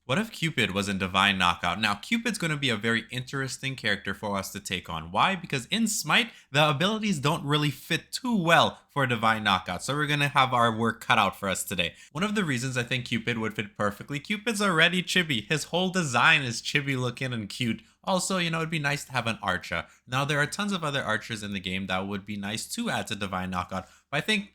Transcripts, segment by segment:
What if Cupid was in Divine Knockout? Now, Cupid's going to be a very interesting character for us to take on. Why? Because in Smite, the abilities don't really fit too well for Divine Knockout. So we're going to have our work cut out for us today. One of the reasons I think Cupid would fit perfectly, Cupid's already chibi. His whole design is chibi looking and cute. Also, it'd be nice to have an archer. Now, there are tons of other archers in the game that would be nice to add to Divine Knockout. But I think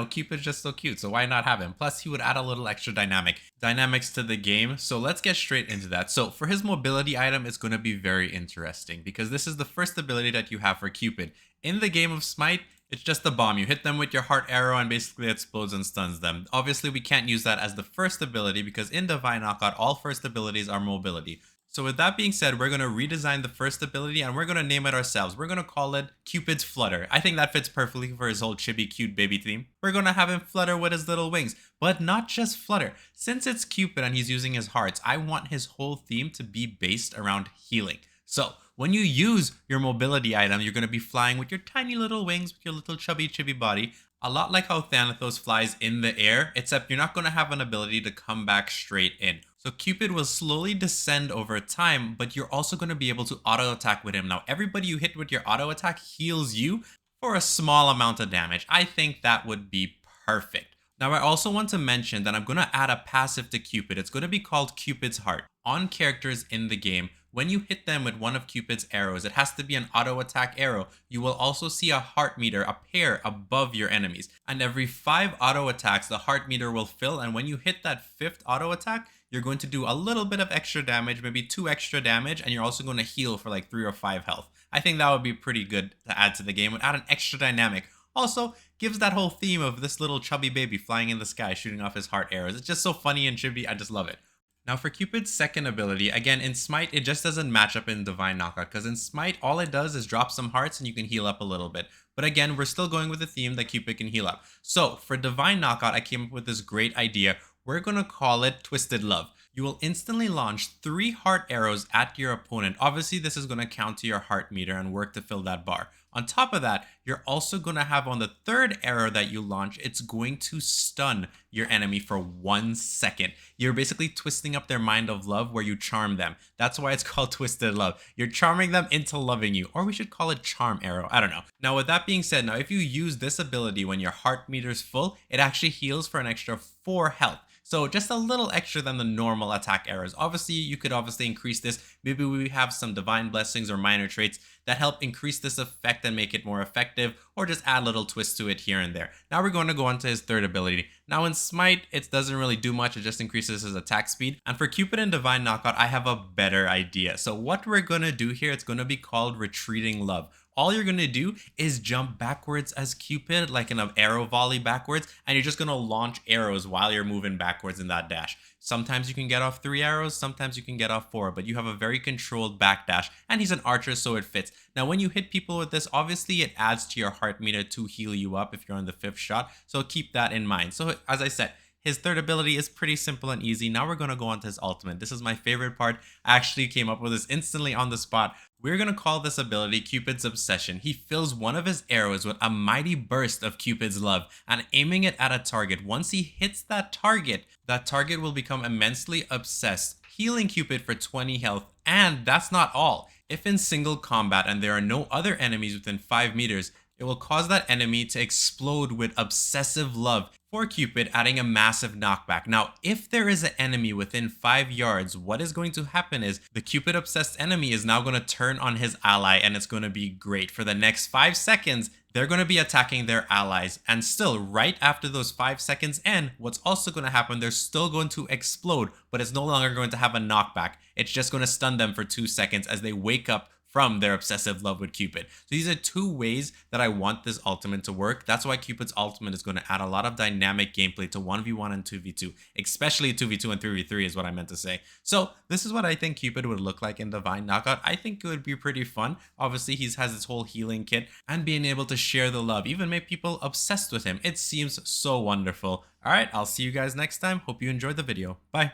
Cupid's just so cute, so why not have him? Plus, he would add a little extra dynamics to the game. So let's get straight into that. So for his mobility item, it's going to be very interesting because this is the first ability that you have for Cupid. In the game of Smite, it's just a bomb. You hit them with your heart arrow and basically it explodes and stuns them. Obviously, we can't use that as the first ability because in Divine Knockout, all first abilities are mobility. So with that being said, we're going to redesign the first ability and we're going to name it ourselves. We're going to call it Cupid's Flutter. I think that fits perfectly for his whole chibi cute baby theme. We're going to have him flutter with his little wings, but not just flutter. Since it's Cupid and he's using his hearts, I want his whole theme to be based around healing. So when you use your mobility item, you're going to be flying with your tiny little wings, with your little chubby chibi body. A lot like how Thanatos flies in the air, except you're not going to have an ability to come back straight in. So Cupid will slowly descend over time, but you're also going to be able to auto attack with him. Now, everybody you hit with your auto attack heals you for a small amount of damage. I think that would be perfect. Now, I also want to mention that I'm going to add a passive to Cupid. It's going to be called Cupid's Heart. On characters in the game, when you hit them with one of Cupid's arrows, it has to be an auto attack arrow. You will also see a heart meter appear above your enemies. And every 5 auto attacks, the heart meter will fill. And when you hit that 5th auto attack, you're going to do a little bit of extra damage, maybe 2 extra damage, and you're also going to heal for like 3 or 5 health. I think that would be pretty good to add to the game and add an extra dynamic. Also, gives that whole theme of this little chubby baby flying in the sky, shooting off his heart arrows. It's just so funny and chibi. I just love it. Now for Cupid's second ability, again in Smite, it just doesn't match up in Divine Knockout because in Smite, all it does is drop some hearts and you can heal up a little bit. But again, we're still going with the theme that Cupid can heal up. So for Divine Knockout, I came up with this great idea. We're going to call it Twisted Love. You will instantly launch 3 heart arrows at your opponent. Obviously, this is going to count to your heart meter and work to fill that bar. On top of that, you're also going to have on the 3rd arrow that you launch, it's going to stun your enemy for 1 second. You're basically twisting up their mind of love where you charm them. That's why it's called Twisted Love. You're charming them into loving you, or we should call it Charm Arrow. I don't know. Now, with that being said, now if you use this ability when your heart meter is full, it actually heals for an extra 4 health. So just a little extra than the normal attack arrows. Obviously, you could increase this. Maybe we have some divine blessings or minor traits that help increase this effect and make it more effective, or just add little twists to it here and there. Now we're going to go on to his 3rd ability. Now in Smite, it doesn't really do much. It just increases his attack speed. And for Cupid and Divine Knockout, I have a better idea. So what we're going to do here, it's going to be called Retreating Love. All you're going to do is jump backwards as Cupid, like in an arrow volley backwards, and you're just going to launch arrows while you're moving backwards in that dash. Sometimes you can get off 3 arrows, sometimes you can get off 4, but you have a very controlled backdash, and he's an archer, so it fits. Now, when you hit people with this, obviously it adds to your heart meter to heal you up if you're on the 5th shot, so keep that in mind. So as I said, his 3rd ability is pretty simple and easy. Now we're going to go on to his ultimate. This is my favorite part. I actually came up with this instantly on the spot. We're going to call this ability Cupid's Obsession. He fills one of his arrows with a mighty burst of Cupid's love and aiming it at a target. Once he hits that target will become immensely obsessed, healing Cupid for 20 health. And that's not all. If in single combat and there are no other enemies within 5 meters, it will cause that enemy to explode with obsessive love for Cupid, adding a massive knockback. Now, if there is an enemy within 5 yards, what is going to happen is the Cupid obsessed enemy is now going to turn on his ally, and it's going to be great. For the next 5 seconds, they're going to be attacking their allies. And still, right after those 5 seconds end, what's also going to happen, they're still going to explode, but it's no longer going to have a knockback. It's just going to stun them for 2 seconds as they wake up from their obsessive love with Cupid. So these are 2 ways that I want this ultimate to work. That's why Cupid's ultimate is going to add a lot of dynamic gameplay to 1v1 and 2v2, especially 2v2 and 3v3 is what I meant to say. So this is what I think Cupid would look like in Divine Knockout. I think it would be pretty fun. Obviously, he has his whole healing kit and being able to share the love, even make people obsessed with him. It seems so wonderful. All right, I'll see you guys next time. Hope you enjoyed the video. Bye.